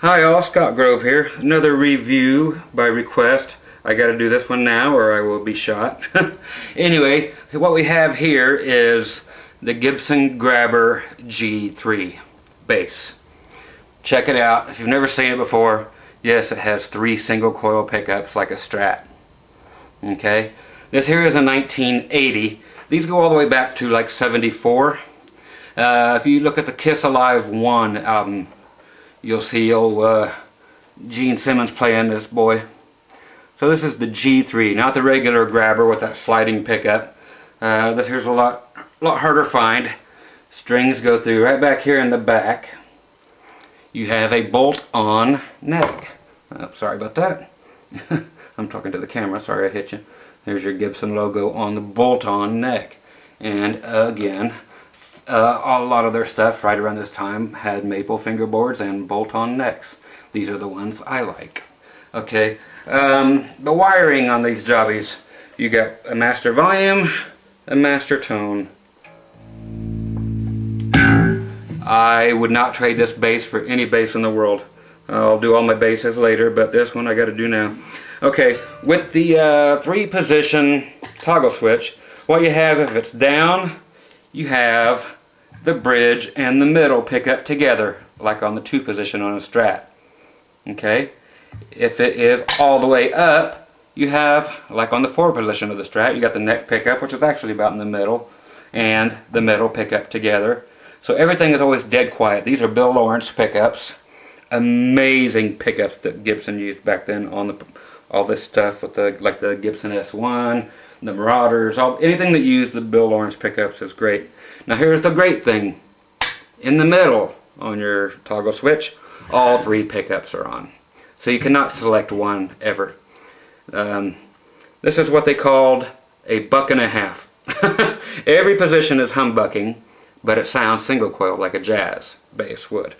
Hi all, Scott Grove here. Another review by request. I gotta do this one now or I will be shot. Anyway, what we have here is the Gibson Grabber G-3 bass. Check it out. If you've never seen it before, yes, it has 3 single coil pickups like a Strat. Okay, this here is a 1980. These go all the way back to like 74. If you look at the Kiss Alive 1 album, you'll see old Gene Simmons playing this boy. So this is the G3, not the regular Grabber with that sliding pickup. This here's a lot harder to find. Strings go through right back here in the back. You have a bolt-on neck. Sorry about that. I'm talking to the camera, sorry I hit you. There's your Gibson logo on the bolt-on neck. And again, a lot of their stuff right around this time had maple fingerboards and bolt-on necks. These are the ones I like. Okay, the wiring on these jobbies. You got a master volume, a master tone. I would not trade this bass for any bass in the world. I'll do all my basses later, but this one I got to do now. Okay, with the 3-position toggle switch, what you have, if it's down, you have the bridge and the middle pick up together, like on the 2-position on a Strat. Okay, if it is all the way up, you have, like on the 4-position of the Strat, you got the neck pickup, which is actually about in the middle, and the middle pickup together. So everything is always dead quiet. These are Bill Lawrence pickups. Amazing pickups that Gibson used back then on all this stuff with like the Gibson S1, the Marauders, anything that used the Bill Lawrence pickups is great. Now here's the great thing. In the middle on your toggle switch, all 3 pickups are on. So you cannot select one ever. This is what they called a 1.5 bucks. Every position is humbucking, but it sounds single coil like a jazz bass would.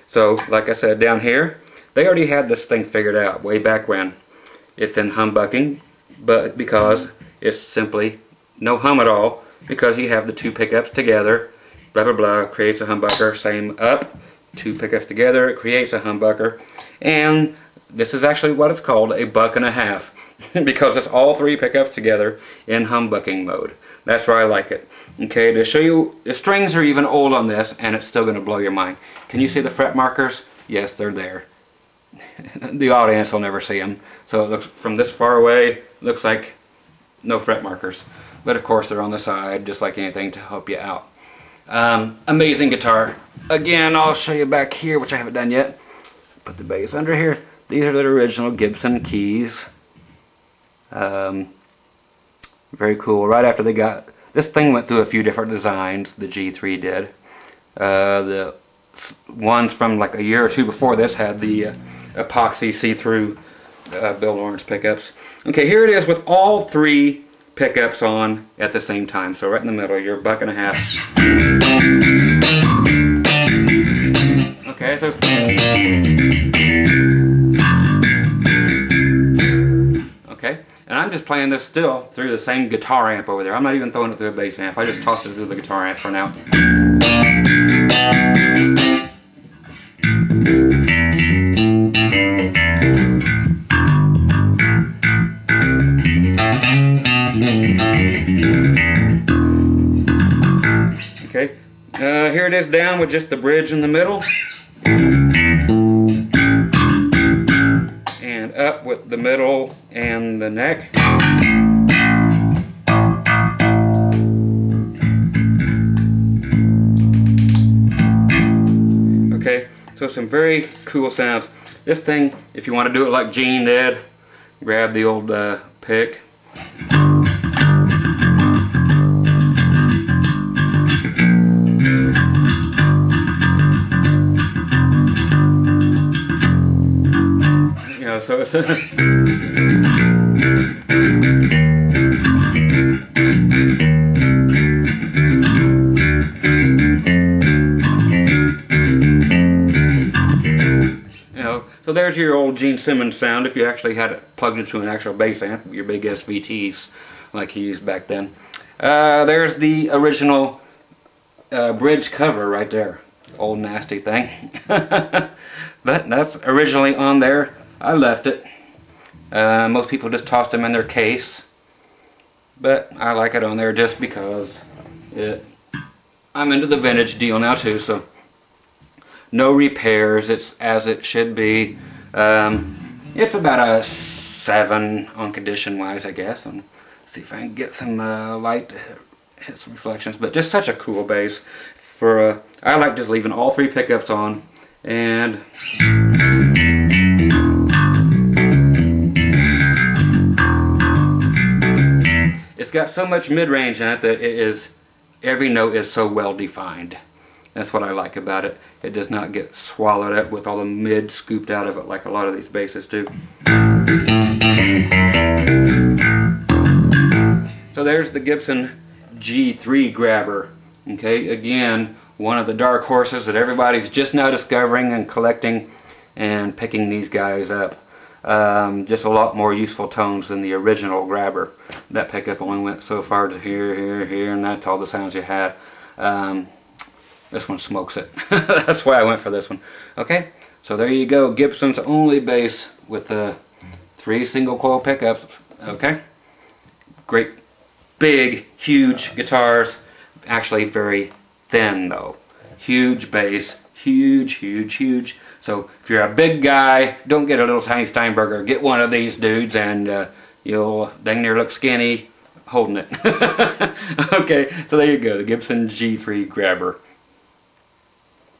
So like I said, down here, they already had this thing figured out way back when. It's in humbucking, but because it's simply no hum at all, because you have the 2 pickups together, blah blah blah, creates a humbucker. Same up, 2 pickups together, it creates a humbucker. And this is actually what it's called, a 1.5 bucks, because it's all 3 pickups together in humbucking mode. That's why I like it. Okay, to show you, the strings are even old on this, and it's still going to blow your mind. Can you see the fret markers? Yes, they're there. The audience will never see them. So it looks, from this far away, looks like no fret markers. But of course they're on the side, just like anything to help you out. Amazing guitar. Again, I'll show you back here, which I haven't done yet. Put the bass under here. These are the original Gibson keys. Very cool. Right after they got... This thing went through a few different designs, the G3 did. The ones from like a year or 2 before this had the epoxy see-through Bill Lawrence pickups. Okay, here it is with all 3 pickups on at the same time. So right in the middle, your 1.5 bucks. Okay, so... Okay, and I'm just playing this still through the same guitar amp over there. I'm not even throwing it through a bass amp. I just tossed it through the guitar amp for now. Okay, here it is down with just the bridge in the middle. And up with the middle and the neck. Okay, so some very cool sounds. This thing, if you want to do it like Gene did, grab the old pick. So it's so there's your old Gene Simmons sound if you actually had it plugged into an actual bass amp, your big SVTs like he used back then. There's the original bridge cover right there. Old nasty thing. But that's originally on there. I left it. Most people just tossed them in their case. But I like it on there just because I'm into the vintage deal now too, so no repairs, it's as it should be. It's about a 7 on condition wise, I guess. And see if I can get some light to hit some reflections. But just such a cool bass. For I like just leaving all 3 pickups on, and it's got so much mid-range in it that every note is so well defined. That's what I like about it. It does not get swallowed up with all the mid scooped out of it like a lot of these basses do. So there's the Gibson G-3 grabber. Okay, again, one of the dark horses that everybody's just now discovering and collecting and picking these guys up. Just a lot more useful tones than the original grabber. That pickup only went so far to here, here, here, and that's all the sounds you had. This one smokes it. That's why I went for this one. Okay, so there you go. Gibson's only bass with the 3 single coil pickups. Okay, great, big, huge guitars. Actually very thin though. Huge bass, huge, huge, huge. So if you're a big guy, don't get a little tiny Steinberger. Get one of these dudes, and you'll dang near look skinny holding it. Okay, so there you go, the Gibson G3 grabber.